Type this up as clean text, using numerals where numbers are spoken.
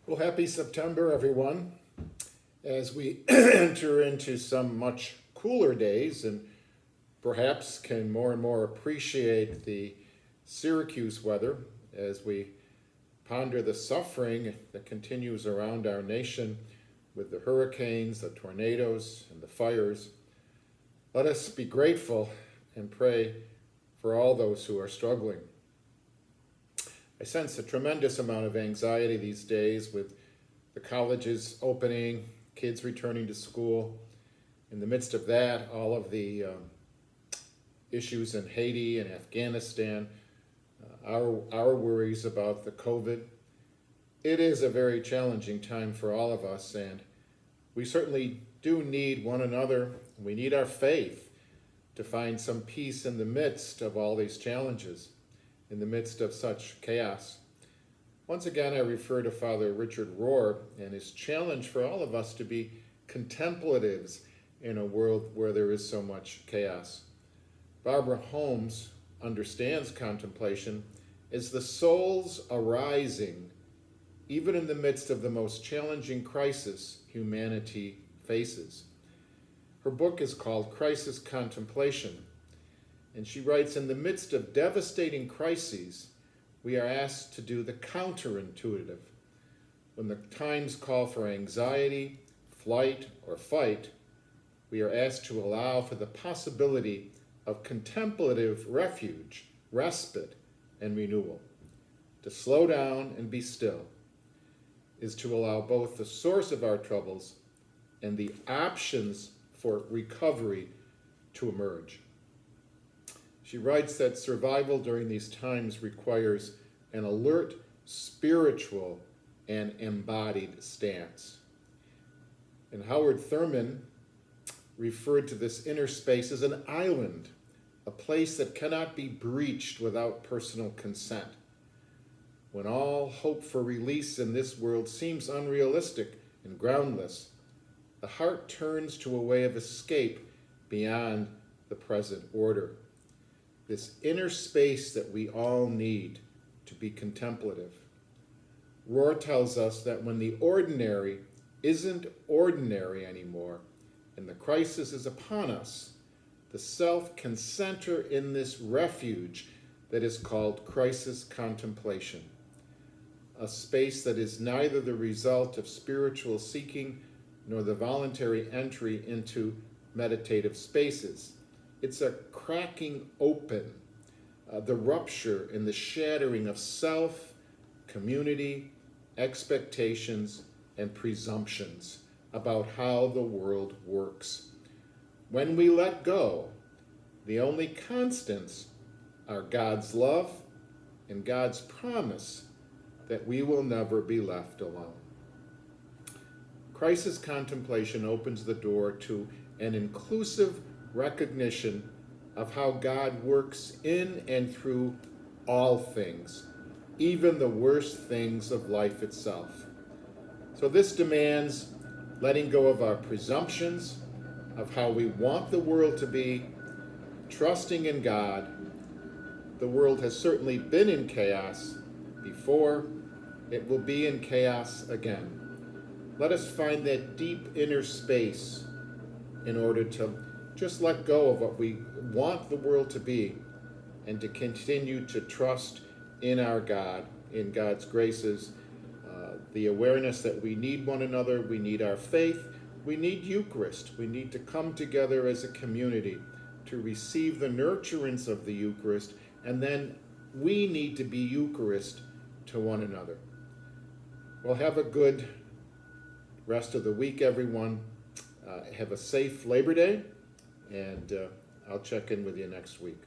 Well, happy September, everyone. As we enter into some much cooler days and perhaps can more and more appreciate the Syracuse weather as we ponder the suffering that continues around our nation with the hurricanes, the tornadoes, and the fires, let us be grateful and pray for all those who are struggling. I sense a tremendous amount of anxiety these days with the colleges opening, kids returning to school. In the midst of that, all of the issues in Haiti and Afghanistan, our worries about the COVID. It is a very challenging time for all of us, and we certainly do need one another. We need our faith to find some peace in the midst of all these challenges, in the midst of such chaos. Once again, I refer to Father Richard Rohr and his challenge for all of us to be contemplatives in a world where there is so much chaos. Barbara Holmes understands contemplation as the soul's arising, even in the midst of the most challenging crisis humanity faces. Her book is called Crisis Contemplation, and she writes, in the midst of devastating crises, we are asked to do the counterintuitive. When the times call for anxiety, flight, or fight, we are asked to allow for the possibility of contemplative refuge, respite, and renewal. To slow down and be still is to allow both the source of our troubles and the options for recovery to emerge. She writes that survival during these times requires an alert, spiritual, and embodied stance. And Howard Thurman referred to this inner space as an island, a place that cannot be breached without personal consent. When all hope for release in this world seems unrealistic and groundless, the heart turns to a way of escape beyond the present order. This inner space that we all need to be contemplative. Rohr tells us that when the ordinary isn't ordinary anymore and the crisis is upon us, the self can center in this refuge that is called crisis contemplation, a space that is neither the result of spiritual seeking nor the voluntary entry into meditative spaces. It's a cracking open, the rupture and the shattering of self, community, expectations, and presumptions about how the world works. When we let go, the only constants are God's love and God's promise that we will never be left alone. Crisis contemplation opens the door to an inclusive recognition of how God works in and through all things, even the worst things of life itself. So this demands letting go of our presumptions of how we want the world to be, trusting in God. The world has certainly been in chaos before. It will be in chaos again. Let us find that deep inner space in order to just let go of what we want the world to be and to continue to trust in our God, in God's graces, the awareness that we need one another, we need our faith, we need Eucharist, we need to come together as a community to receive the nurturance of the Eucharist, and then we need to be Eucharist to one another. Well, have a good rest of the week, everyone. Have a safe Labor Day, and I'll check in with you next week.